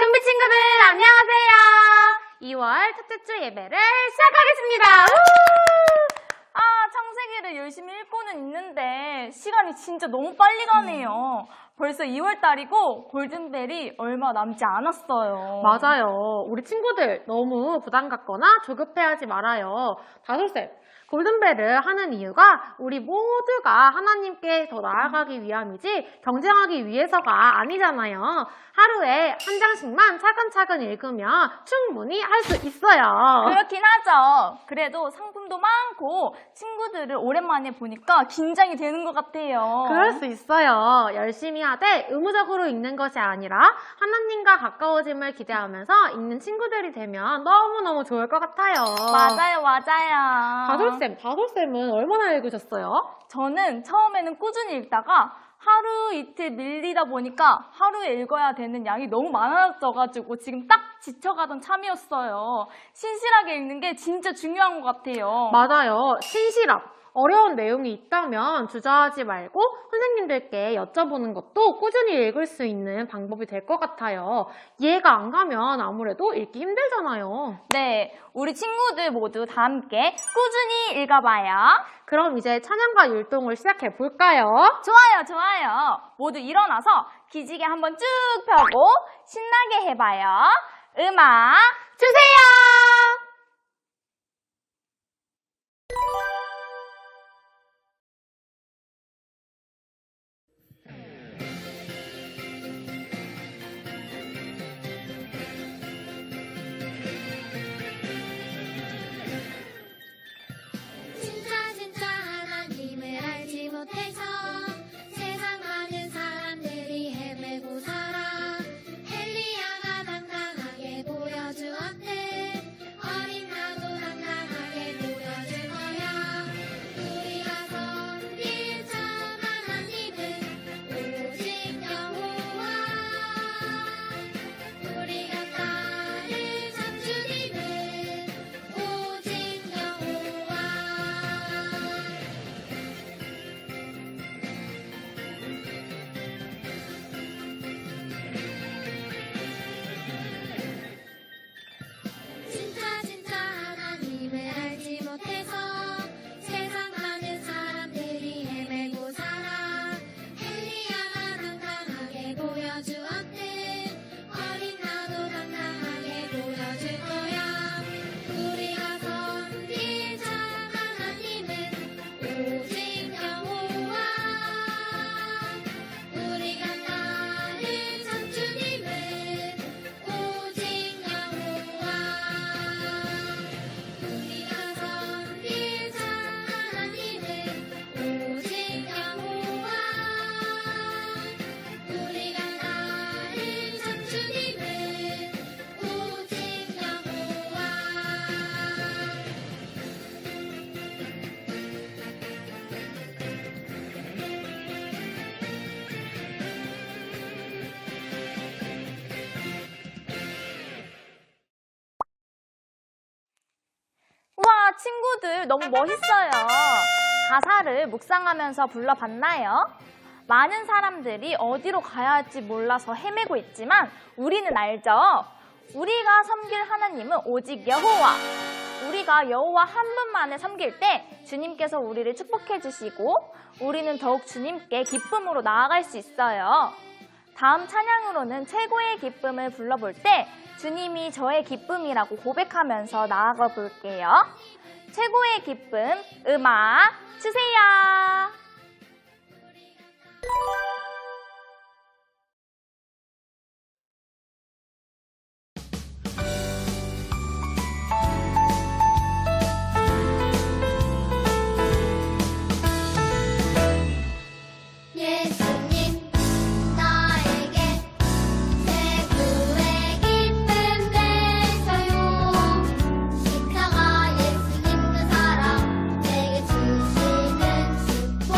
큰비 친구들 안녕하세요. 2월 첫째 주 예배를 시작하겠습니다. 창세기를 열심히 읽고는 있는데 시간이 진짜 너무 빨리 가네요. 벌써 2월 달이고 골든벨이 얼마 남지 않았어요. 맞아요. 우리 친구들 너무 부담 갖거나 조급해하지 말아요. 다솔쌤, 골든벨을 하는 이유가 우리 모두가 하나님께 더 나아가기 위함이지 경쟁하기 위해서가 아니잖아요. 하루에 한 장씩만 차근차근 읽으면 충분히 할 수 있어요. 그렇긴 하죠. 그래도 상품도 많고 친구들을 오랜만에 보니까 긴장이 되는 것 같아요. 그럴 수 있어요. 열심히 하되 의무적으로 읽는 것이 아니라 하나님과 가까워짐을 기대하면서 읽는 친구들이 되면 너무너무 좋을 것 같아요. 맞아요. 다솔쌤은 얼마나 읽으셨어요? 저는 처음에는 꾸준히 읽다가 하루 이틀 밀리다 보니까 하루에 읽어야 되는 양이 너무 많아져가지고 지금 딱 지쳐가던 참이었어요. 신실하게 읽는 게 진짜 중요한 것 같아요. 맞아요. 신실함. 어려운 내용이 있다면 주저하지 말고 선생님들께 여쭤보는 것도 꾸준히 읽을 수 있는 방법이 될 것 같아요. 이해가 안 가면 아무래도 읽기 힘들잖아요. 네, 우리 친구들 모두 다 함께 꾸준히 읽어봐요. 그럼 이제 찬양과 율동을 시작해 볼까요? 좋아요. 모두 일어나서 기지개 한번 쭉 펴고 신나게 해봐요. 음악 주세요. 진짜 하나님을 알지 못해서 세상 많은 사람들이 헤매고 살아. 엘리야가 당당하게 보여주었네. 어린 나도 당당하게 보여줄 거야. 우리가 섬길 참 하나님은 오직 여호와. 우리가 따를 참 주님은 오직 여호와. 진짜 하나님을 알지 못해서 세상 많은 사람들이 헤매고 살아. 엘리야가 당당하게 보여주었네. 어린 나도 당당하게 보여줄 거야. 우리가 섬길 참 하나님은 오직 여호와. 우리가 따를 참 주님은 오직 여호와. 우리가 섬길 참 하나님은 오직 여호와. 우리가 따를 참 주님은 오직 여호와. 와, 친구들 너무 멋있어요. 가사를 묵상하면서 불러봤나요? 많은 사람들이 어디로 가야 할지 몰라서 헤매고 있지만 우리는 알죠? 우리가 섬길 하나님은 오직 여호와. 우리가 여호와 한 분만을 섬길 때 주님께서 우리를 축복해 주시고 우리는 더욱 주님께 기쁨으로 나아갈 수 있어요. 다음 찬양으로는 최고의 기쁨을 불러볼 때 주님이 저의 기쁨이라고 고백하면서 나아가 볼게요. 최고의 기쁨, 음악 주세요. 예수님 나에게 최고의 기쁨 되셔요. 십자가 예수님 그 사랑 내게 주시는 축복.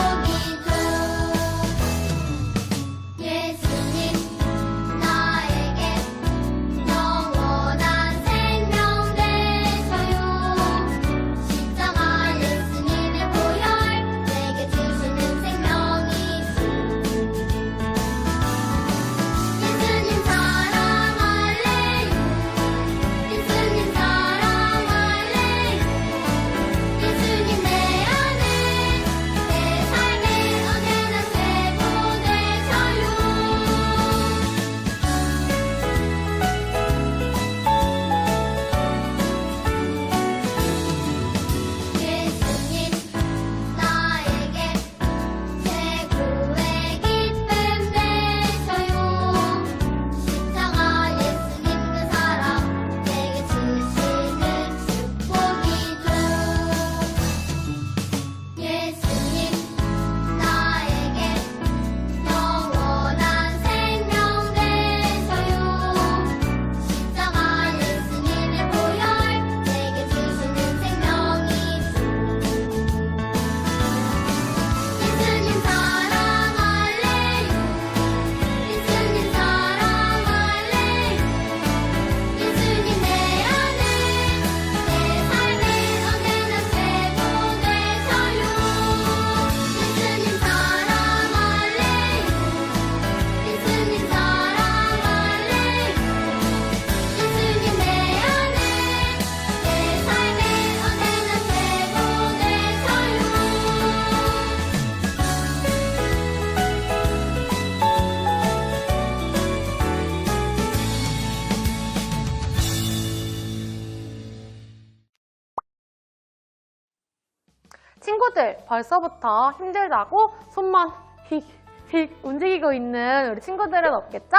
친구들 벌써부터 힘들다고 손만 휙휙 움직이고 있는 우리 친구들은 없겠죠?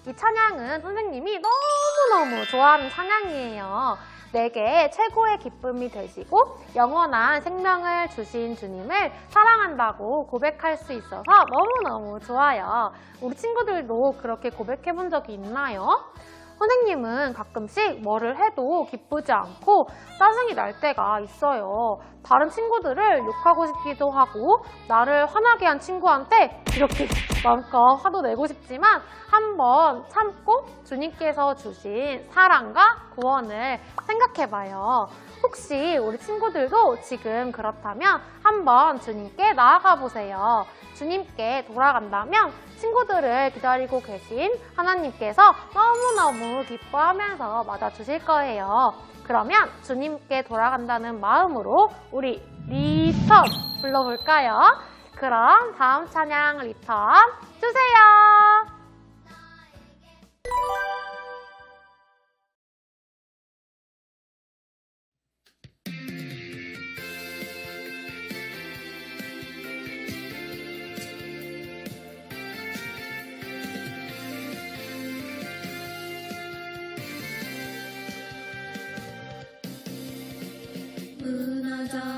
이 찬양은 선생님이 너무너무 좋아하는 찬양이에요. 내게 최고의 기쁨이 되시고 영원한 생명을 주신 주님을 사랑한다고 고백할 수 있어서 너무너무 좋아요. 우리 친구들도 그렇게 고백해 본 적이 있나요? 선생님은 가끔씩 뭐를 해도 기쁘지 않고 짜증이 날 때가 있어요. 다른 친구들을 욕하고 싶기도 하고 나를 화나게 한 친구한테 이렇게 마음껏 화도 내고 싶지만 한번 참고 주님께서 주신 사랑과 구원을 생각해봐요. 혹시 우리 친구들도 지금 그렇다면 한번 주님께 나아가 보세요. 주님께 돌아간다면 친구들을 기다리고 계신 하나님께서 너무너무 기뻐하면서 맞아주실 거예요. 그러면 주님께 돌아간다는 마음으로 우리 리턴 불러볼까요? 그럼 다음 찬양 리턴 주세요.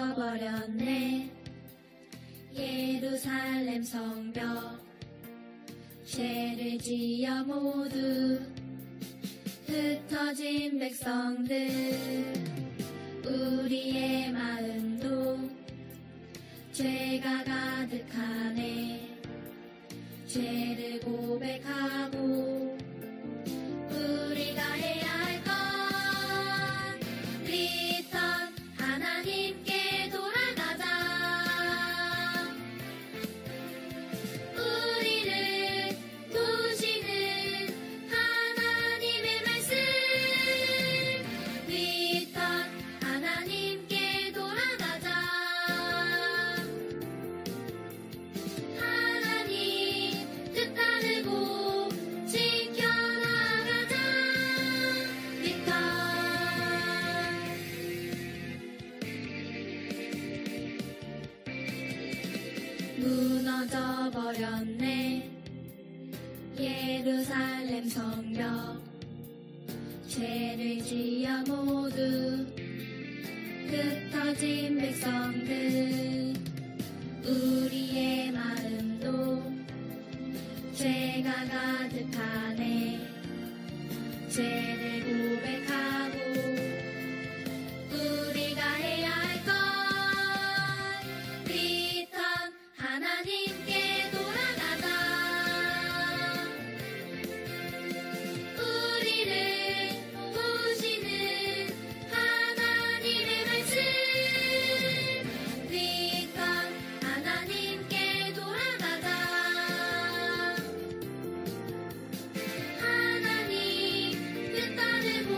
무너져버렸네 예루살렘 성벽 죄를 지어 모두 흩어진 백성들 우리의 마음도 죄가 가득하네 죄를 고백하고 우리가 해야 할 건 리턴 하나님께 돌아가자 우리를 도우시는 하나님의 말씀 리턴 하나님께 돌아가자 하나님 뜻 따르고 지켜나가자 리턴 무너져버렸네 예루살렘 성벽 죄를 지어 모두 흩어진 백성들 우리의 마음도 죄가 가득하네 죄를 고백하고 우리가 해야 할 건 리턴 하나님께 돌아가자 우리를 보시는 하나님의 말씀 리턴 하나님께 돌아가자 하나님 뜻 따르고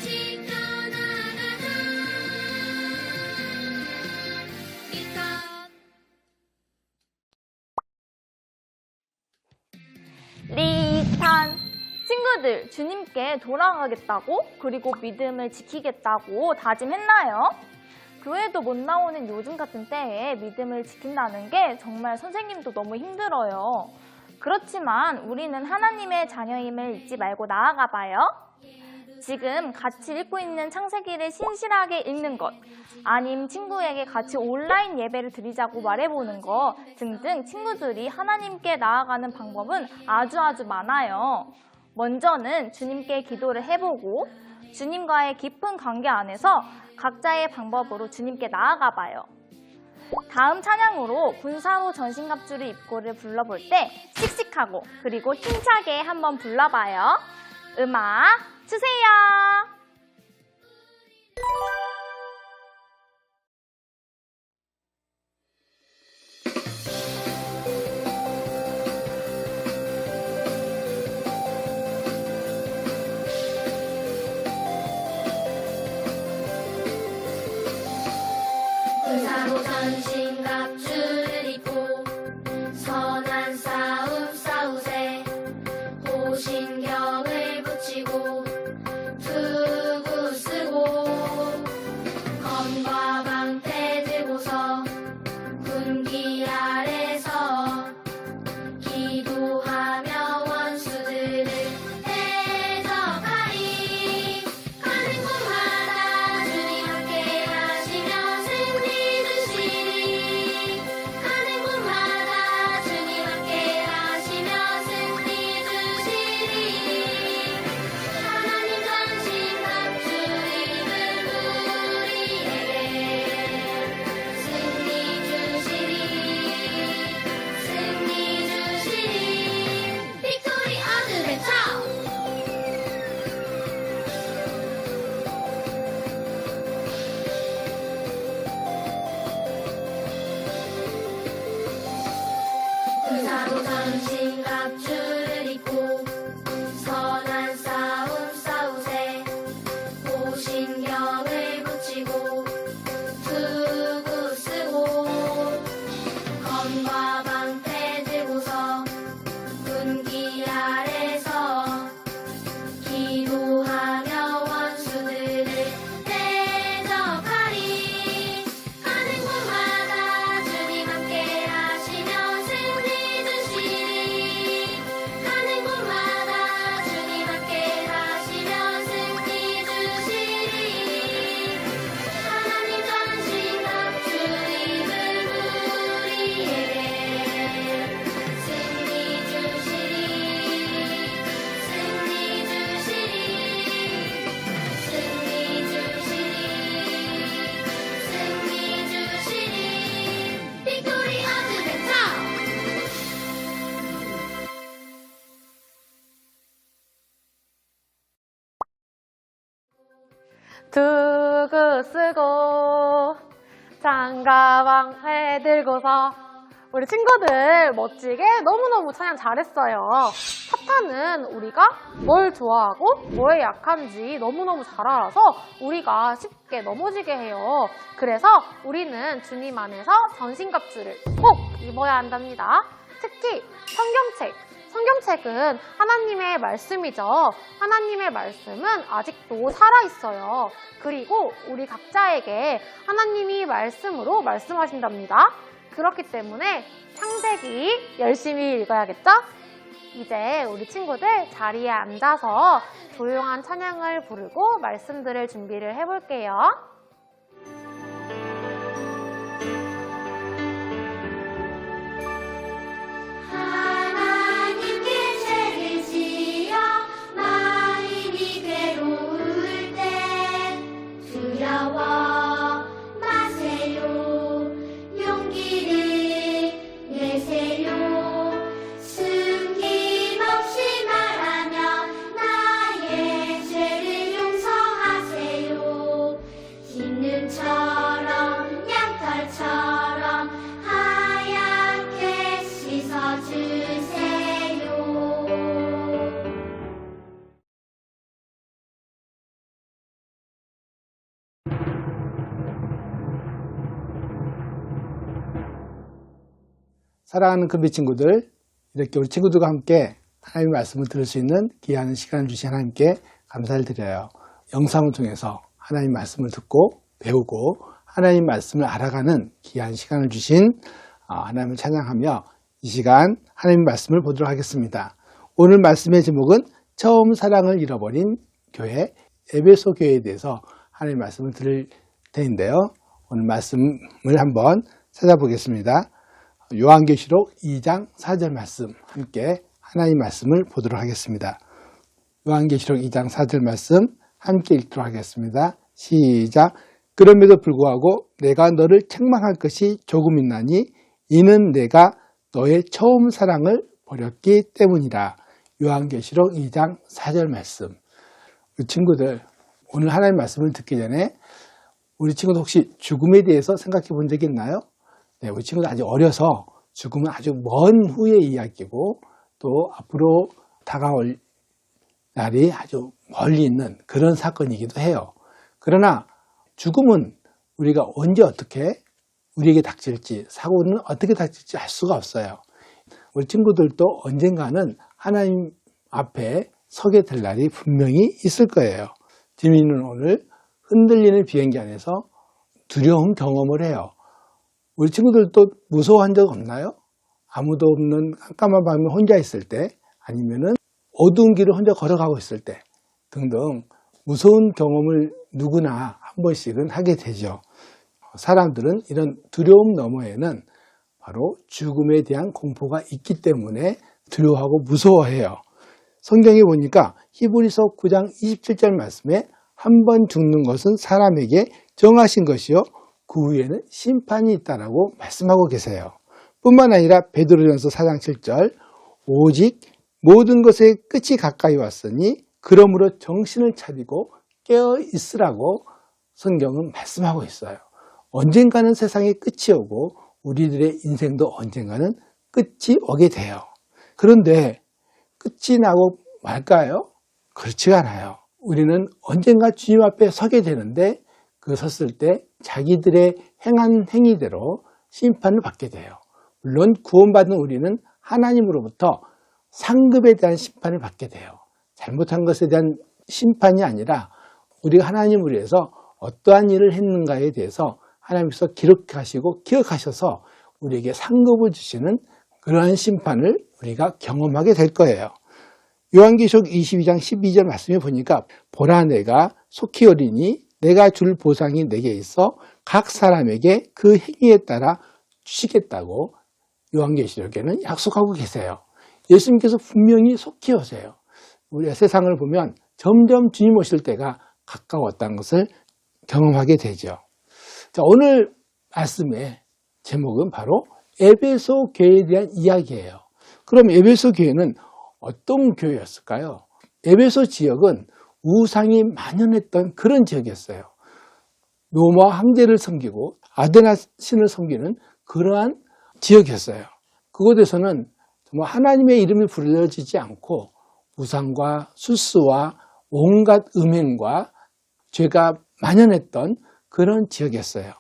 지켜나가자 리턴 리턴! 친구들, 주님께 돌아가겠다고 그리고 믿음을 지키겠다고 다짐했나요? 교회도 못 나오는 요즘 같은 때에 믿음을 지킨다는 게 정말 선생님도 너무 힘들어요. 그렇지만 우리는 하나님의 자녀임을 잊지 말고 나아가 봐요. 지금 같이 읽고 있는 창세기를 신실하게 읽는 것, 아님 친구에게 같이 온라인 예배를 드리자고 말해보는 것 등등 친구들이 하나님께 나아가는 방법은 아주 많아요. 먼저는 주님께 기도를 해보고 주님과의 깊은 관계 안에서 각자의 방법으로 주님께 나아가 봐요. 다음 찬양으로 군사로 전신갑주를 입고를 불러볼 때 씩씩하고 그리고 힘차게 한번 불러봐요. 음악 주세요. 군사로 전신갑주를 입고 선한 싸움 싸우세 호신경을 붙이고 두구 쓰고 장가방 해들고서 우리 친구들 멋지게 너무너무 찬양 잘했어요. 사탄은 우리가 뭘 좋아하고 뭐에 약한지 너무너무 잘 알아서 우리가 쉽게 넘어지게 해요. 그래서 우리는 주님 안에서 전신갑주를 꼭 입어야 한답니다. 특히 성경책은 하나님의 말씀이죠. 하나님의 말씀은 아직도 살아있어요. 그리고 우리 각자에게 하나님이 말씀으로 말씀하신답니다. 그렇기 때문에 창세기 열심히 읽어야겠죠? 이제 우리 친구들 자리에 앉아서 조용한 찬양을 부르고 말씀 들을 준비를 해볼게요. 하나님께 죄를 지어 마음이 괴로울 때 두려워 마세요. 용기를 내세요. 숨김없이 말하며 나의 죄를 용서하세요. 흰 눈처럼 양털처럼 하얗게 씻어주세요. 사랑하는 금비 친구들, 이렇게 우리 친구들과 함께 하나님의 말씀을 들을 수 있는 귀한 시간을 주신 하나님께 감사를 드려요. 영상을 통해서 하나님의 말씀을 듣고 배우고 하나님의 말씀을 알아가는 귀한 시간을 주신 하나님을 찬양하며 이 시간 하나님의 말씀을 보도록 하겠습니다. 오늘 말씀의 제목은 처음 사랑을 잃어버린 교회, 에베소 교회에 대해서 하나님의 말씀을 들을 텐데요. 오늘 말씀을 한번 찾아보겠습니다. 요한계시록 2장 4절 말씀 함께 하나님 말씀을 보도록 하겠습니다. 요한계시록 2장 4절 말씀 함께 읽도록 하겠습니다. 시작. 그럼에도 불구하고 내가 너를 책망할 것이 조금 있나니 이는 내가 너의 처음 사랑을 버렸기 때문이라. 요한계시록 2장 4절 말씀. 우리 친구들, 오늘 하나님 말씀을 듣기 전에 우리 친구들 혹시 죽음에 대해서 생각해 본 적이 있나요? 네, 우리 친구들 아직 어려서 죽음은 아주 먼 후의 이야기고 또 앞으로 다가올 날이 아주 멀리 있는 그런 사건이기도 해요. 그러나 죽음은 우리가 언제 어떻게 우리에게 닥칠지, 사고는 어떻게 닥칠지 알 수가 없어요. 우리 친구들도 언젠가는 하나님 앞에 서게 될 날이 분명히 있을 거예요. 지민이는 오늘 흔들리는 비행기 안에서 두려운 경험을 해요. 우리 친구들도 무서워한 적 없나요? 아무도 없는 깜깜한 밤에 혼자 있을 때, 아니면은 어두운 길을 혼자 걸어가고 있을 때 등등 무서운 경험을 누구나 한 번씩은 하게 되죠. 사람들은 이런 두려움 너머에는 바로 죽음에 대한 공포가 있기 때문에 두려워하고 무서워해요. 성경에 보니까 히브리서 9장 27절 말씀에 한 번 죽는 것은 사람에게 정하신 것이요 그 후에는 심판이 있다라고 말씀하고 계세요. 뿐만 아니라 베드로전서 4장 7절 오직 모든 것의 끝이 가까이 왔으니 그러므로 정신을 차리고 깨어 있으라고 성경은 말씀하고 있어요. 언젠가는 세상의 끝이 오고 우리들의 인생도 언젠가는 끝이 오게 돼요. 그런데 끝이 나고 말까요? 그렇지가 않아요. 우리는 언젠가 주님 앞에 서게 되는데 그 섰을 때 자기들의 행한 행위대로 심판을 받게 돼요. 물론 구원받은 우리는 하나님으로부터 상급에 대한 심판을 받게 돼요. 잘못한 것에 대한 심판이 아니라 우리가 하나님을 위해서 어떠한 일을 했는가에 대해서 하나님께서 기록하시고 기억하셔서 우리에게 상급을 주시는 그러한 심판을 우리가 경험하게 될 거예요. 요한계시록 22장 12절 말씀에 보니까 보라 내가 속히 오리니 내가 줄 보상이 내게 있어 각 사람에게 그 행위에 따라 주시겠다고 요한계시록에는 약속하고 계세요. 예수님께서 분명히 속히 오세요. 우리가 세상을 보면 점점 주님 오실 때가 가까웠다는 것을 경험하게 되죠. 자, 오늘 말씀의 제목은 바로 에베소 교회에 대한 이야기예요. 그럼 에베소 교회는 어떤 교회였을까요? 에베소 지역은 우상이 만연했던 그런 지역이었어요. 로마 황제를 섬기고 아데나 신을 섬기는 그러한 지역이었어요. 그곳에서는 정말 하나님의 이름이 불려지지 않고 우상과 술수와 온갖 음행과 죄가 만연했던 그런 지역이었어요.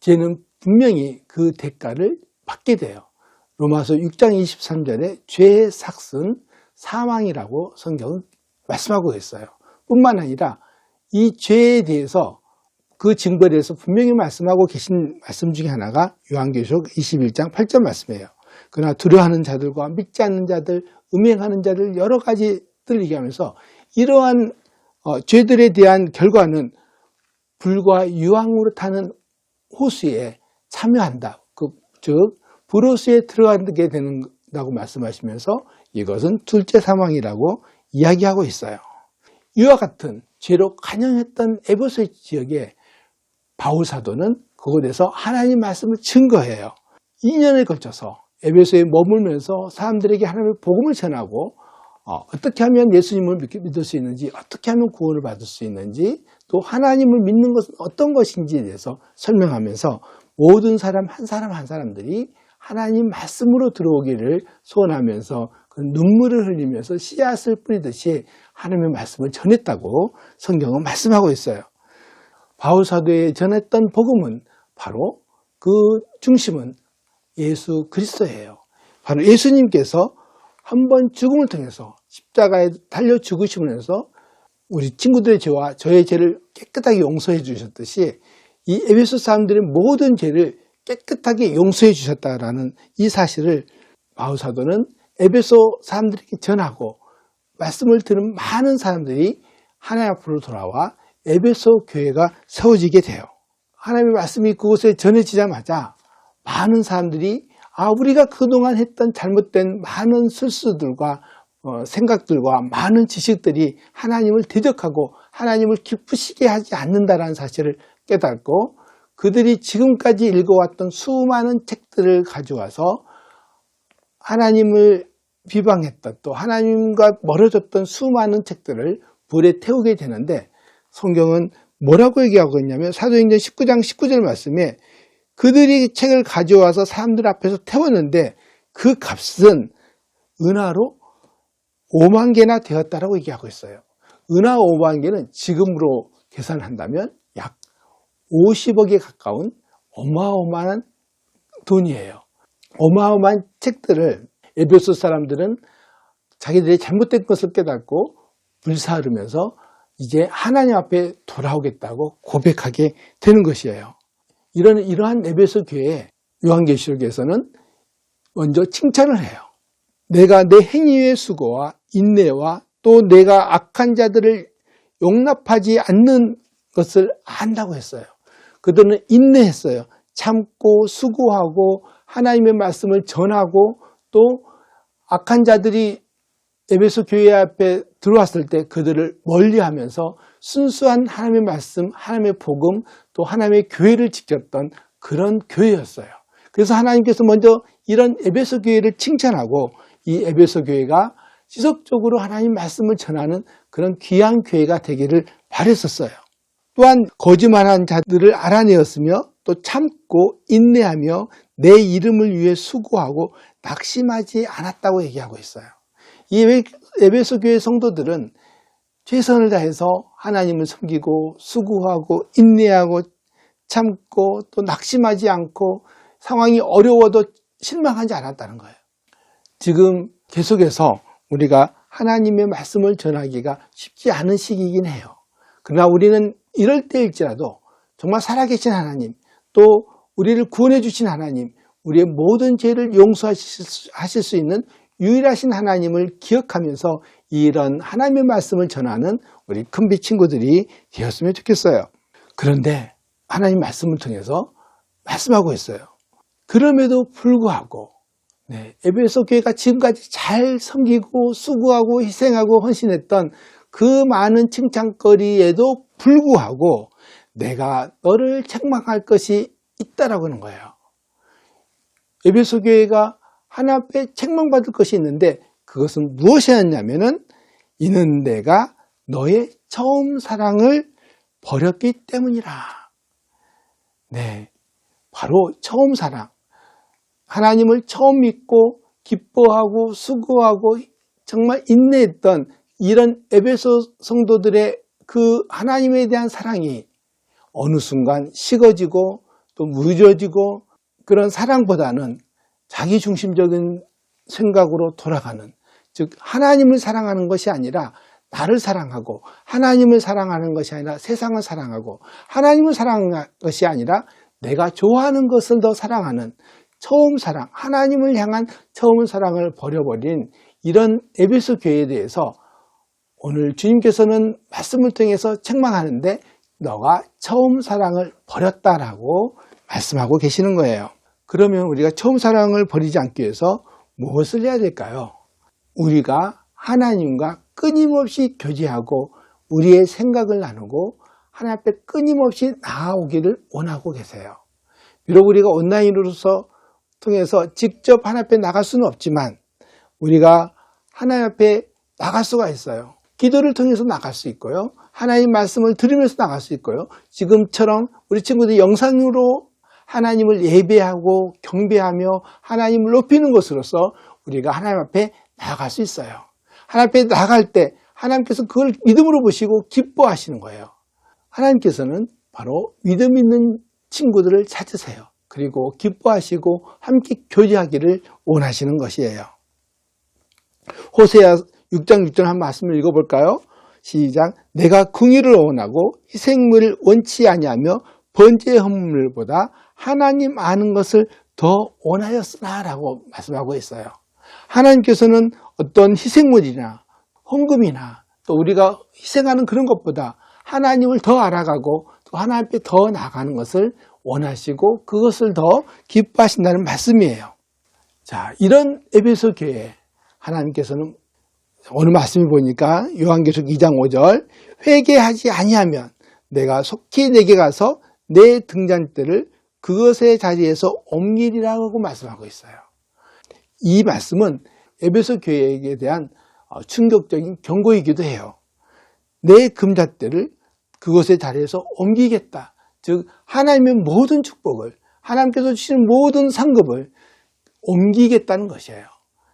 죄는 분명히 그 대가를 받게 돼요. 로마서 6장 23절에 죄의 삭은 사망이라고 성경은 말씀하고 있어요. 뿐만 아니라 이 죄에 대해서 그 증거에 대해서 분명히 말씀하고 계신 말씀 중에 하나가 요한계시록 21장 8절 말씀이에요. 그러나 두려워하는 자들과 믿지 않는 자들, 음행하는 자들 여러 가지들 얘기하면서 이러한 죄들에 대한 결과는 불과 유황으로 타는 호수에 참여한다. 즉 불호수에 들어가게 된다고 말씀하시면서 이것은 둘째 사망이라고 이야기하고 있어요. 이와 같은 죄로 간영했던 에베소 지역에 바울 사도는 그곳에서 하나님 말씀을 증거해요. 2년에 걸쳐서 에베소에 머물면서 사람들에게 하나님의 복음을 전하고 어떻게 하면 예수님을 믿을 수 있는지, 어떻게 하면 구원을 받을 수 있는지, 또 하나님을 믿는 것은 어떤 것인지에 대해서 설명하면서 모든 사람 한 사람들이 하나님 말씀으로 들어오기를 소원하면서 그 눈물을 흘리면서 씨앗을 뿌리듯이 하나님의 말씀을 전했다고 성경은 말씀하고 있어요. 바울 사도에 전했던 복음은 바로 그 중심은 예수 그리스도예요. 바로 예수님께서 한 번 죽음을 통해서 십자가에 달려 죽으시면서 우리 친구들의 죄와 저의 죄를 깨끗하게 용서해 주셨듯이 이 에베소 사람들의 모든 죄를 깨끗하게 용서해 주셨다라는 이 사실을 바울 사도는 에베소 사람들에게 전하고 말씀을 들은 많은 사람들이 하나님 앞으로 돌아와 에베소 교회가 세워지게 돼요. 하나님의 말씀이 그곳에 전해지자마자 많은 사람들이 우리가 그동안 했던 잘못된 많은 실수들과 생각들과 많은 지식들이 하나님을 대적하고 하나님을 기쁘시게 하지 않는다라는 사실을 깨닫고 그들이 지금까지 읽어왔던 수많은 책들을 가져와서 하나님을 비방했던 또 하나님과 멀어졌던 수많은 책들을 불에 태우게 되는데 성경은 뭐라고 얘기하고 있냐면 사도행전 19장 19절 말씀에 그들이 책을 가져와서 사람들 앞에서 태웠는데 그 값은 은하로 5만 개나 되었다라고 얘기하고 있어요. 은하 5만 개는 지금으로 계산한다면 약 50억에 가까운 어마어마한 돈이에요. 어마어마한 책들을 에베소 사람들은 자기들이 잘못된 것을 깨닫고 불사르면서 이제 하나님 앞에 돌아오겠다고 고백하게 되는 것이에요. 이러한 에베소 교회의 요한계시록에서는 먼저 칭찬을 해요. 내가 내 행위의 수고와 인내와 또 내가 악한 자들을 용납하지 않는 것을 안다고 했어요. 그들은 인내했어요. 참고 수고하고 하나님의 말씀을 전하고 또 악한 자들이 에베소 교회 앞에 들어왔을 때 그들을 멀리하면서 순수한 하나님의 말씀, 하나님의 복음, 또 하나님의 교회를 지켰던 그런 교회였어요. 그래서 하나님께서 먼저 이런 에베소 교회를 칭찬하고 이 에베소 교회가 지속적으로 하나님 말씀을 전하는 그런 귀한 교회가 되기를 바랬었어요. 또한 거짓말한 자들을 알아내었으며 또 참고 인내하며 내 이름을 위해 수고하고 낙심하지 않았다고 얘기하고 있어요. 이 에베소 교회 성도들은 최선을 다해서 하나님을 섬기고 수고하고 인내하고 참고 또 낙심하지 않고 상황이 어려워도 실망하지 않았다는 거예요. 지금 계속해서 우리가 하나님의 말씀을 전하기가 쉽지 않은 시기이긴 해요. 그러나 우리는 이럴 때일지라도 정말 살아계신 하나님, 또 우리를 구원해 주신 하나님, 우리의 모든 죄를 용서하실 수 있는 유일하신 하나님을 기억하면서 이런 하나님의 말씀을 전하는 우리 큰비 친구들이 되었으면 좋겠어요. 그런데 하나님 말씀을 통해서 말씀하고 있어요. 그럼에도 불구하고 에베소 교회가 지금까지 잘 섬기고 수고하고 희생하고 헌신했던 그 많은 칭찬거리에도 불구하고 내가 너를 책망할 것이 있다라고 하는 거예요. 에베소 교회가 하나님 앞에 책망받을 것이 있는데 그것은 무엇이었냐면은 이는 내가 너의 처음 사랑을 버렸기 때문이라. 네, 바로 처음 사랑. 하나님을 처음 믿고 기뻐하고 수고하고 정말 인내했던 이런 에베소 성도들의 그 하나님에 대한 사랑이 어느 순간 식어지고 또 무뎌지고 그런 사랑보다는 자기 중심적인 생각으로 돌아가는, 즉 하나님을 사랑하는 것이 아니라 나를 사랑하고 하나님을 사랑하는 것이 아니라 세상을 사랑하고 하나님을 사랑하는 것이 아니라 내가 좋아하는 것을 더 사랑하는 처음 사랑, 하나님을 향한 처음 사랑을 버려버린 이런 에베소 교회에 대해서 오늘 주님께서는 말씀을 통해서 책망하는데 너가 처음 사랑을 버렸다라고 말씀하고 계시는 거예요. 그러면 우리가 처음 사랑을 버리지 않기 위해서 무엇을 해야 될까요? 우리가 하나님과 끊임없이 교제하고 우리의 생각을 나누고 하나님 앞에 끊임없이 나아오기를 원하고 계세요. 비록 우리가 온라인으로서 통해서 직접 하나님 앞에 나갈 수는 없지만 우리가 하나님 앞에 나갈 수가 있어요. 기도를 통해서 나갈 수 있고요. 하나님 말씀을 들으면서 나갈 수 있고요. 지금처럼 우리 친구들이 영상으로 하나님을 예배하고 경배하며 하나님을 높이는 것으로서 우리가 하나님 앞에 나아갈 수 있어요. 하나님 앞에 나갈 때 하나님께서 그걸 믿음으로 보시고 기뻐하시는 거예요. 하나님께서는 바로 믿음 있는 친구들을 찾으세요. 그리고 기뻐하시고 함께 교제하기를 원하시는 것이에요. 호세아 6장 6절 한 말씀을 읽어볼까요? 시작. 내가 궁의를 원하고 희생물을 원치 아니하며 번제의 헌물보다 하나님 아는 것을 더 원하였으나 라고 말씀하고 있어요. 하나님께서는 어떤 희생물이나 헌금이나 또 우리가 희생하는 그런 것보다 하나님을 더 알아가고 또 하나님 앞에 더 나아가는 것을 원하시고 그것을 더 기뻐하신다는 말씀이에요. 자, 이런 에베소 교회 하나님께서는 오늘 말씀을 보니까 요한계시록 2장 5절 회개하지 아니하면 내가 속히 내게 가서 내 등잔대를 그것의 자리에서 옮기리라고 말씀하고 있어요. 이 말씀은 에베소 교회에 대한 충격적인 경고이기도 해요. 내 금잣대를 그것의 자리에서 옮기겠다. 즉 하나님의 모든 축복을 하나님께서 주시는 모든 상급을 옮기겠다는 것이에요.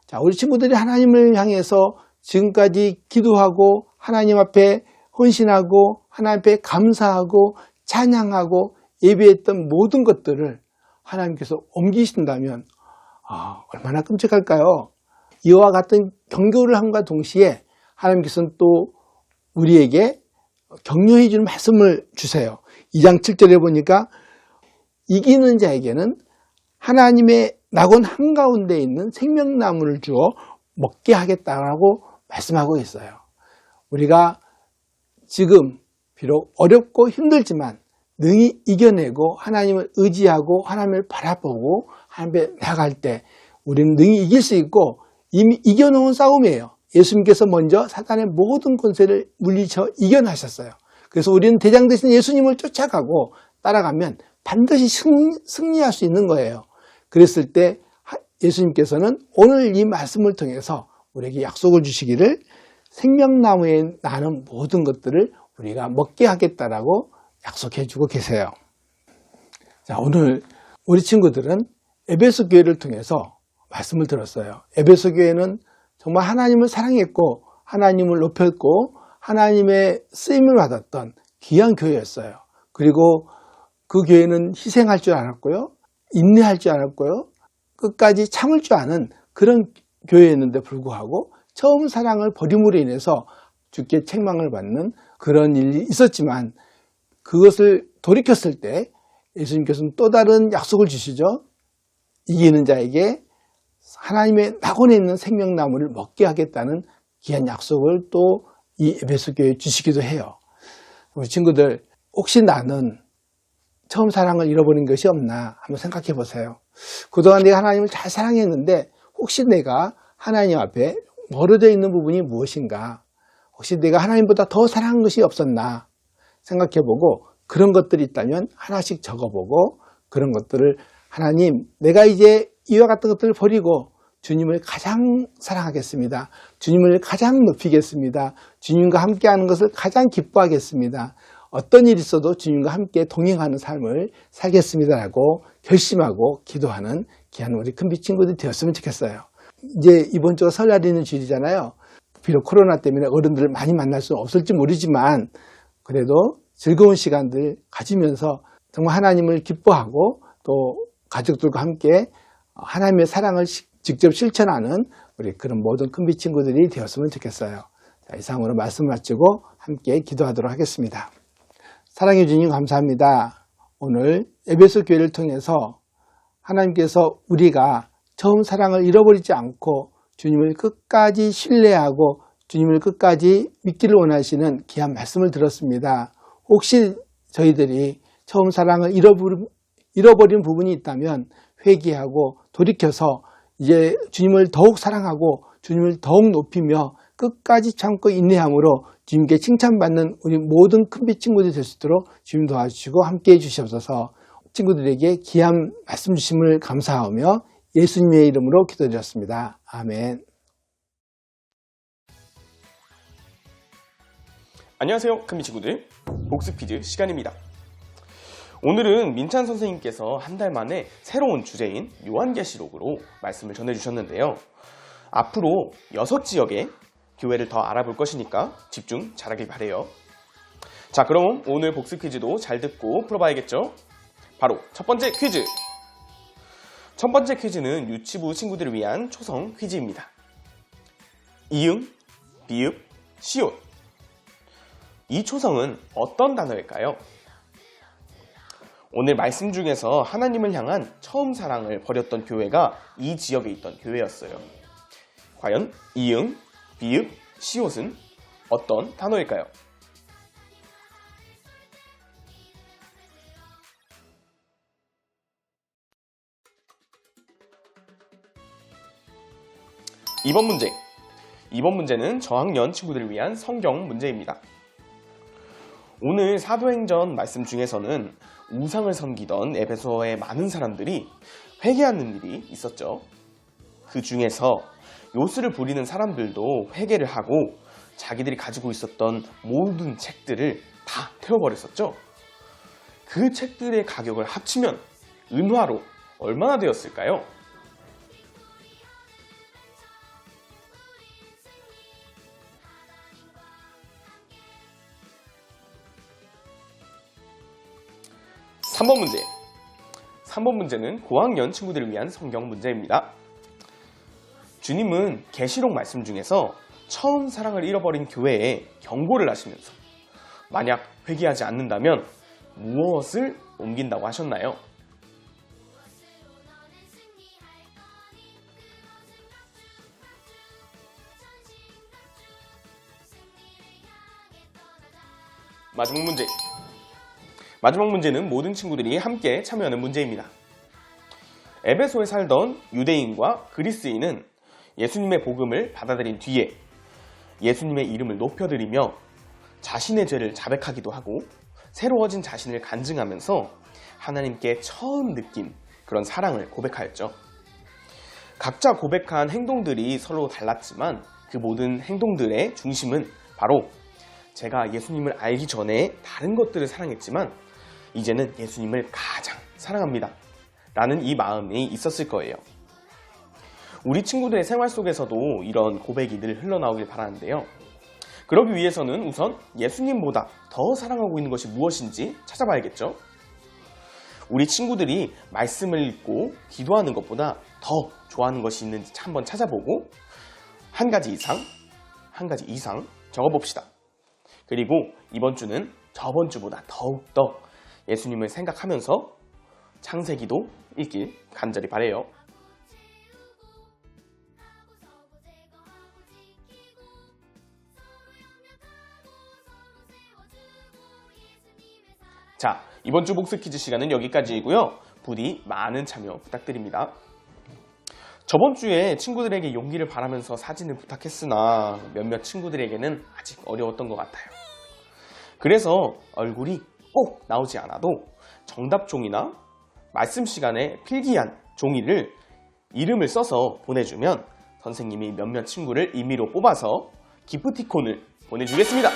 자, 우리 친구들이 하나님을 향해서 지금까지 기도하고 하나님 앞에 헌신하고 하나님 앞에 감사하고 찬양하고 예배했던 모든 것들을 하나님께서 옮기신다면 얼마나 끔찍할까요? 이와 같은 경고를 함과 동시에 하나님께서는 또 우리에게 격려해 주는 말씀을 주세요. 2장 7절에 보니까 이기는 자에게는 하나님의 낙원 한가운데 있는 생명나무를 주어 먹게 하겠다라고 말씀하고 있어요. 우리가 지금 비록 어렵고 힘들지만 능히 이겨내고 하나님을 의지하고 하나님을 바라보고 하나님께 나갈 때 우리는 능히 이길 수 있고 이미 이겨놓은 싸움이에요. 예수님께서 먼저 사탄의 모든 권세를 물리쳐 이겨나셨어요. 그래서 우리는 대장 되신 예수님을 쫓아가고 따라가면 반드시 승리할 수 있는 거예요. 그랬을 때 예수님께서는 오늘 이 말씀을 통해서 우리에게 약속을 주시기를 생명나무에 나는 모든 것들을 우리가 먹게 하겠다라고 약속해 주고 계세요. 자, 오늘 우리 친구들은 에베소 교회를 통해서 말씀을 들었어요. 에베소 교회는 정말 하나님을 사랑했고 하나님을 높였고 하나님의 쓰임을 받았던 귀한 교회였어요. 그리고 그 교회는 희생할 줄 알았고요. 인내할 줄 알았고요. 끝까지 참을 줄 아는 그런 교회였는데 불구하고 처음 사랑을 버림으로 인해서 주께 책망을 받는 그런 일이 있었지만 그것을 돌이켰을 때 예수님께서는 또 다른 약속을 주시죠. 이기는 자에게 하나님의 낙원에 있는 생명나무를 먹게 하겠다는 귀한 약속을 또 이 에베소 교회에 주시기도 해요. 우리 친구들, 혹시 나는 처음 사랑을 잃어버린 것이 없나 한번 생각해 보세요. 그동안 내가 하나님을 잘 사랑했는데 혹시 내가 하나님 앞에 멀어져 있는 부분이 무엇인가? 혹시 내가 하나님보다 더 사랑한 것이 없었나? 생각해보고 그런 것들이 있다면 하나씩 적어보고 그런 것들을 하나님, 내가 이제 이와 같은 것들을 버리고 주님을 가장 사랑하겠습니다. 주님을 가장 높이겠습니다. 주님과 함께하는 것을 가장 기뻐하겠습니다. 어떤 일이 있어도 주님과 함께 동행하는 삶을 살겠습니다라고 결심하고 기도하는 귀한 우리 큰빛 친구들이 되었으면 좋겠어요. 이제 이번 주가 설날이 있는 주일이잖아요. 비록 코로나 때문에 어른들을 많이 만날 수 없을지 모르지만 그래도 즐거운 시간들 가지면서 정말 하나님을 기뻐하고 또 가족들과 함께 하나님의 사랑을 직접 실천하는 우리 그런 모든 큰빛 친구들이 되었으면 좋겠어요. 자, 이상으로 말씀 마치고 함께 기도하도록 하겠습니다. 사랑해 주님 감사합니다. 오늘 에베소 교회를 통해서 하나님께서 우리가 처음 사랑을 잃어버리지 않고 주님을 끝까지 신뢰하고 주님을 끝까지 믿기를 원하시는 귀한 말씀을 들었습니다. 혹시 저희들이 처음 사랑을 잃어버린 부분이 있다면 회개하고 돌이켜서 이제 주님을 더욱 사랑하고 주님을 더욱 높이며 끝까지 참고 인내함으로 주님께 칭찬받는 우리 모든 큰빛 친구들이 될 수 있도록 주님 도와주시고 함께해 주시옵소서. 친구들에게 귀한 말씀 주심을 감사하며 예수님의 이름으로 기도드렸습니다. 아멘. 안녕하세요, 큰빛 친구들. 복습 퀴즈 시간입니다. 오늘은 민찬 선생님께서 한 달 만에 새로운 주제인 요한계시록으로 말씀을 전해주셨는데요. 앞으로 6지역의 교회를 더 알아볼 것이니까 집중 잘하길 바래요. 자, 그럼 오늘 복습 퀴즈도 잘 듣고 풀어봐야겠죠? 바로 첫 번째 퀴즈! 첫 번째 퀴즈는 유치부 친구들을 위한 초성 퀴즈입니다. 이응, 비읍, 시옷. 이 초성은 어떤 단어일까요? 오늘 말씀 중에서 하나님을 향한 처음 사랑을 버렸던 교회가 이 지역에 있던 교회였어요. 과연 이응, 비읍, 시옷은 어떤 단어일까요? 이번 문제는 저학년 친구들을 위한 성경 문제입니다. 오늘 사도행전 말씀 중에서는 우상을 섬기던 에베소의 많은 사람들이 회개하는 일이 있었죠. 그 중에서 요술을 부리는 사람들도 회개를 하고 자기들이 가지고 있었던 모든 책들을 다 태워버렸었죠. 그 책들의 가격을 합치면 은화로 얼마나 되었을까요? (3번) 3번 문제는 고학년 친구들을 위한 성경 문제입니다. 주님은 계시록 말씀 중에서 처음 사랑을 잃어버린 교회에 경고를 하시면서 만약 회개하지 않는다면 무엇을 옮긴다고 하셨나요? 마지막 문제는 모든 친구들이 함께 참여하는 문제입니다. 에베소에 살던 유대인과 그리스인은 예수님의 복음을 받아들인 뒤에 예수님의 이름을 높여드리며 자신의 죄를 자백하기도 하고 새로워진 자신을 간증하면서 하나님께 처음 느낀 그런 사랑을 고백하였죠. 각자 고백한 행동들이 서로 달랐지만 그 모든 행동들의 중심은 바로 제가 예수님을 알기 전에 다른 것들을 사랑했지만 이제는 예수님을 가장 사랑합니다 라는 이 마음이 있었을 거예요. 우리 친구들의 생활 속에서도 이런 고백이 늘 흘러나오길 바라는데요. 그러기 위해서는 우선 예수님보다 더 사랑하고 있는 것이 무엇인지 찾아봐야겠죠. 우리 친구들이 말씀을 읽고 기도하는 것보다 더 좋아하는 것이 있는지 한번 찾아보고 한 가지 이상 적어봅시다. 그리고 이번 주는 저번 주보다 더욱더 예수님을 생각하면서 창세기도 읽길 간절히 바라요. 자, 이번 주 복습 퀴즈 시간은 여기까지이고요. 부디 많은 참여 부탁드립니다. 저번 주에 친구들에게 용기를 바라면서 사진을 부탁했으나 몇몇 친구들에게는 아직 어려웠던 것 같아요. 그래서 얼굴이 꼭 나오지 않아도 정답 종이나 말씀 시간에 필기한 종이를 이름을 써서 보내주면 선생님이 몇몇 친구를 임의로 뽑아서 기프티콘을 보내주겠습니다.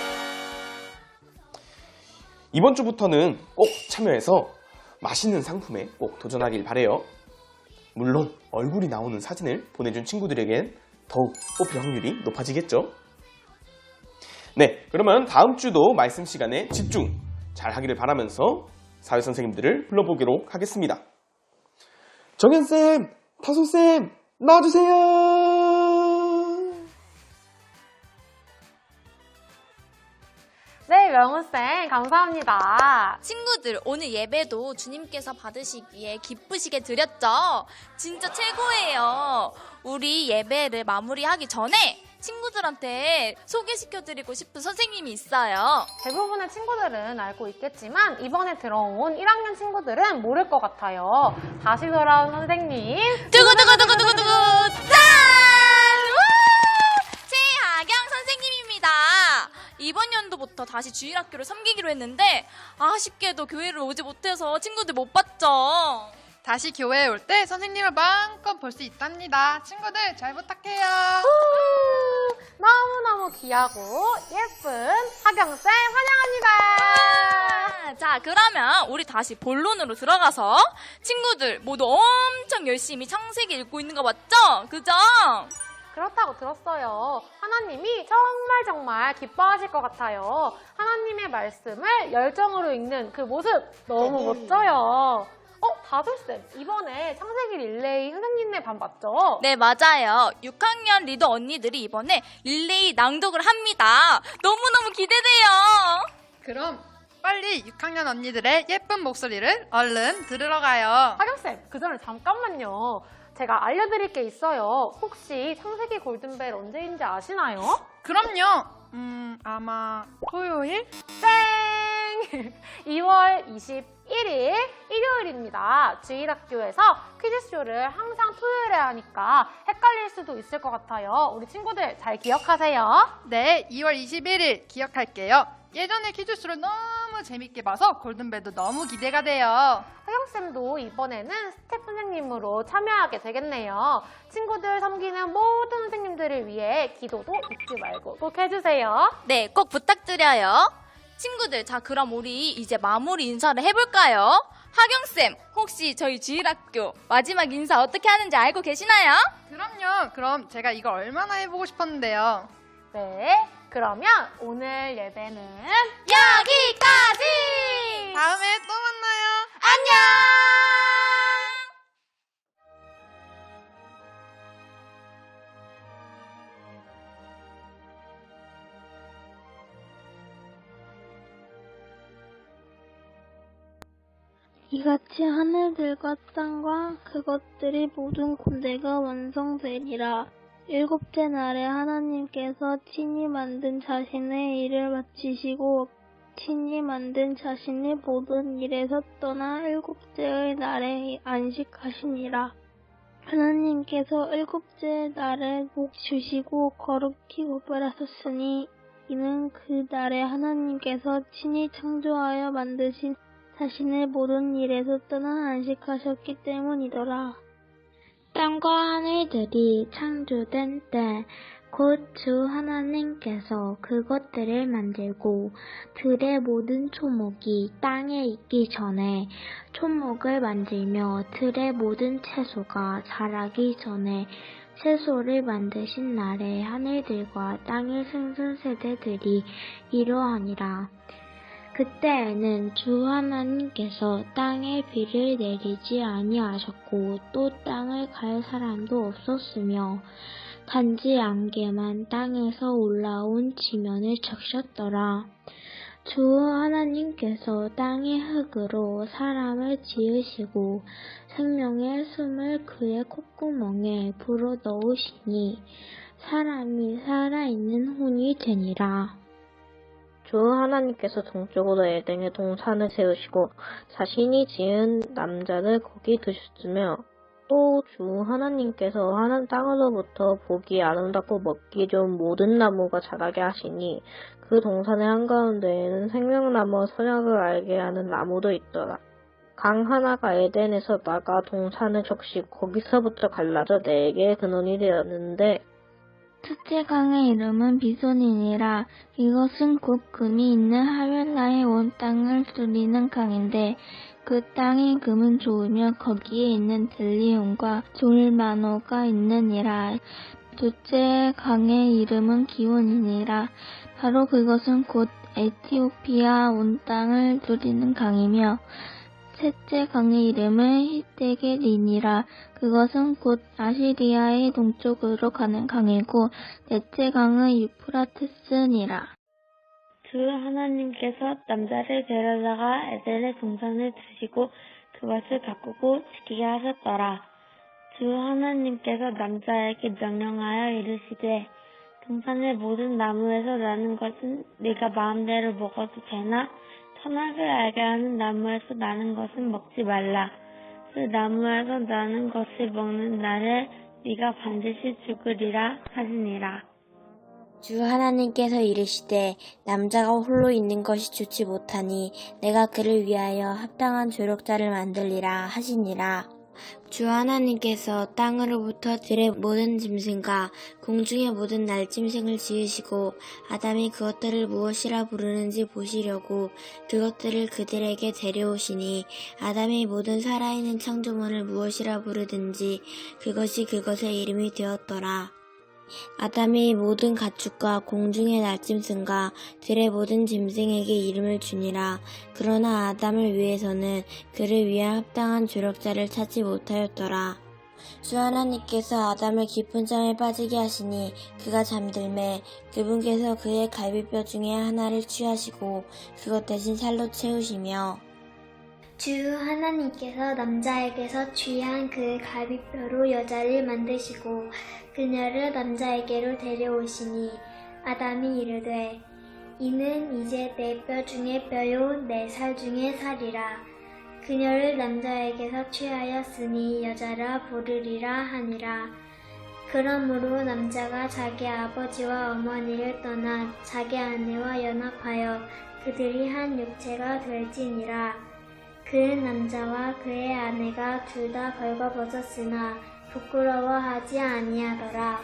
이번 주부터는 꼭 참여해서 맛있는 상품에 꼭 도전하길 바래요. 물론 얼굴이 나오는 사진을 보내준 친구들에겐 더욱 뽑힐 확률이 높아지겠죠. 네, 그러면 다음 주도 말씀 시간에 집중 잘 하기를 바라면서 사회선생님들을 불러보도록 하겠습니다. 정현쌤, 타소쌤, 나와주세요. 네, 명훈쌤, 감사합니다. 친구들, 오늘 예배도 주님께서 받으시기에 기쁘시게 드렸죠? 진짜 최고예요. 우리 예배를 마무리하기 전에 친구들한테 소개시켜드리고 싶은 선생님이 있어요. 대부분의 친구들은 알고 있겠지만 이번에 들어온 1학년 친구들은 모를 것 같아요. 다시 돌아온 선생님. 두구두구두구두구두구 짠! 우! 최하경 선생님입니다. 이번 연도부터 다시 주일학교를 섬기기로 했는데 아쉽게도 교회를 오지 못해서 친구들 못 봤죠. 다시 교회에 올 때 선생님을 마음껏 볼 수 있답니다. 친구들 잘 부탁해요. 너무너무 귀하고 예쁜 하경쌤 환영합니다. 자, 그러면 우리 다시 본론으로 들어가서 친구들 모두 엄청 열심히 창세기 읽고 있는 거 맞죠? 그죠? 그렇다고 들었어요. 하나님이 정말 기뻐하실 것 같아요. 하나님의 말씀을 열정으로 읽는 그 모습 너무 멋져요. 다솔쌤, 이번에 창세기 릴레이 선생님네 반 맞죠? 네, 맞아요. 6학년 리더 언니들이 이번에 릴레이 낭독을 합니다. 너무너무 기대돼요. 그럼 빨리 6학년 언니들의 예쁜 목소리를 얼른 들으러 가요. 하경쌤, 그 전에 잠깐만요. 제가 알려드릴 게 있어요. 혹시 창세기 골든벨 언제인지 아시나요? 그럼요. 아마 토요일? 땡! 2월 21일 일요일입니다. 주일학교에서 퀴즈쇼를 항상 토요일에 하니까 헷갈릴 수도 있을 것 같아요. 우리 친구들 잘 기억하세요. 네, 2월 21일 기억할게요. 예전에 퀴즈쇼를 너무 재밌게 봐서 골든벨도 너무 기대가 돼요. 하경쌤도 이번에는 스텝 선생님으로 참여하게 되겠네요. 친구들 섬기는 모든 선생님들을 위해 기도도 잊지 말고 꼭 해주세요. 네, 꼭 부탁드려요. 친구들, 자, 그럼 우리 이제 마무리 인사를 해볼까요? 하경쌤, 혹시 저희 주일학교 마지막 인사 어떻게 하는지 알고 계시나요? 그럼요. 그럼 제가 이거 얼마나 해보고 싶었는데요. 네, 그러면 오늘 예배는 여기까지! 다음에 또 만나요. 안녕! 이같이 하늘들과 땅과 그것들이 모든 군대가 완성되리라. 일곱째 날에 하나님께서 친히 만든 자신의 일을 마치시고 친히 만든 자신의 모든 일에서 떠나 일곱째의 날에 안식하시니라. 하나님께서 일곱째 날에 복 주시고 거룩히 구별하셨으니 이는 그 날에 하나님께서 친히 창조하여 만드신 자신의 모든 일에서 떠나 안식하셨기 때문이더라. 땅과 하늘들이 창조된 때 곧 주 하나님께서 그것들을 만들고 들의 모든 초목이 땅에 있기 전에 초목을 만들며 들의 모든 채소가 자라기 전에 채소를 만드신 날에 하늘들과 땅의 생선세대들이 이러하니라. 그때에는 주 하나님께서 땅에 비를 내리지 아니하셨고 또 땅을 갈 사람도 없었으며 단지 안개만 땅에서 올라온 지면을 적셨더라. 주 하나님께서 땅의 흙으로 사람을 지으시고 생명의 숨을 그의 콧구멍에 불어넣으시니 사람이 살아있는 혼이 되니라. 주 하나님께서 동쪽으로 에덴의 동산을 세우시고 자신이 지은 남자를 거기 두셨으며 또 주 하나님께서 하늘 땅으로부터 보기 아름답고 먹기 좋은 모든 나무가 자라게 하시니 그 동산의 한가운데에는 생명나무와 선악을 알게 하는 나무도 있더라. 강 하나가 에덴에서 나가 동산을 적시고 거기서부터 갈라져 4개의 근원이 되었는데 첫째 강의 이름은 비손이니라. 이것은 곧 금이 있는 하벨라의 온 땅을 누리는 강인데 그 땅의 금은 좋으며 거기에 있는 들리온과 졸마노가 있느니라. 둘째 강의 이름은 기온이니라. 바로 그것은 곧 에티오피아 온 땅을 누리는 강이며 셋째 강의 이름은 히데겔이니라. 그것은 곧 아시리아의 동쪽으로 가는 강이고 넷째 강은 유프라테스니라. 주 하나님께서 남자를 데려다가 에덴의 동산을 두시고 그것을 가꾸고 지키게 하셨더라. 주 하나님께서 남자에게 명령하여 이르시되 동산의 모든 나무에서 나는 것은 네가 마음대로 먹어도 되나 선악을 알게 하는 나무에서 나는 것은 먹지 말라. 그 나무에서 나는 것을 먹는 날에 네가 반드시 죽으리라 하시니라. 주 하나님께서 이르시되 남자가 홀로 있는 것이 좋지 못하니 내가 그를 위하여 합당한 조력자를 만들리라 하시니라. 주 하나님께서 땅으로부터 들의 모든 짐승과 공중의 모든 날짐승을 지으시고 아담이 그것들을 무엇이라 부르는지 보시려고 그것들을 그들에게 데려오시니 아담이 모든 살아있는 창조물을 무엇이라 부르든지 그것이 그것의 이름이 되었더라. 아담이 모든 가축과 공중의 날짐승과 들의 모든 짐승에게 이름을 주니라. 그러나 아담을 위해서는 그를 위한 합당한 조력자를 찾지 못하였더라. 주 하나님께서 아담을 깊은 잠에 빠지게 하시니 그가 잠들매 그분께서 그의 갈비뼈 중에 하나를 취하시고 그것 대신 살로 채우시며 주 하나님께서 남자에게서 취한 그 갈비뼈로 여자를 만드시고 그녀를 남자에게로 데려오시니 아담이 이르되 이는 이제 내 뼈 중에 뼈요 내 살 중에 살이라. 그녀를 남자에게서 취하였으니 여자라 부르리라 하니라. 그러므로 남자가 자기 아버지와 어머니를 떠나 자기 아내와 연합하여 그들이 한 육체가 될지니라. 그 남자와 그의 아내가 둘 다 벌거벗었으나 부끄러워하지 아니하더라.